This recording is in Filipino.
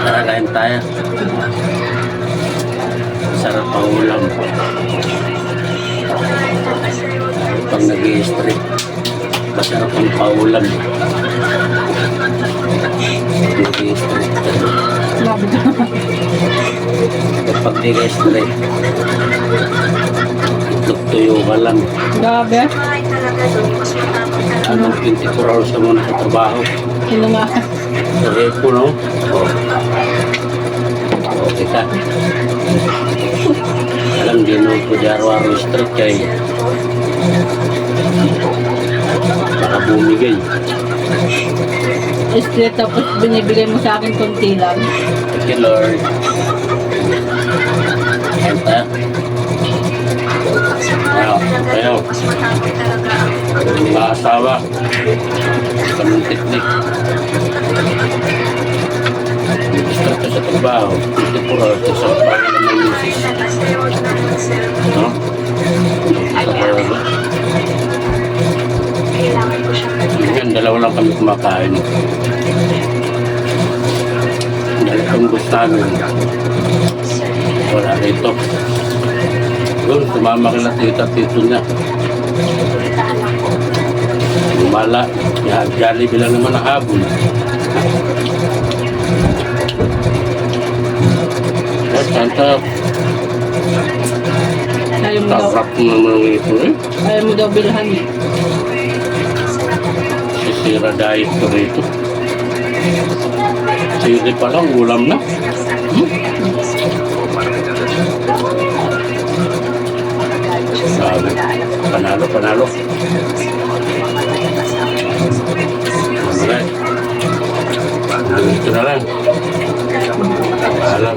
Tara, kain tayo. Sarap ang ulam. Pag nag-i-street, masarap ang paulam. Nag-i-street. Kapag nag-i-street, itlog tuyo ka lang. Grabe. Anong 24 hours ka muna sa trabaho? Sino nga? Sabi ko, no? Okay ka. Alam, di mo ko araw-araw street kaya baka bumigay. Straight tapos binibigay mo sa akin konti lang. Thank you, Lord. Kanta. Ayaw. Mga asawa. Kanong teknik. Street ka sa trabaho. 24 hours ka sa trabaho ng misis. No? Yan, dalawa lang kami kumakain. Dahil kung gusto namin, wala rito. Doon, sumama ka na tito niya. Lumala, Jollibee lang naman ang habon. At kanta, Ayaw mo daw, sarap naman ito eh. ayaw mo daw bilhan eh. Sisira diet ko rito. Sili pa lang, ulam na. Sabi, panalo. Alright. Ito na lang. Alam.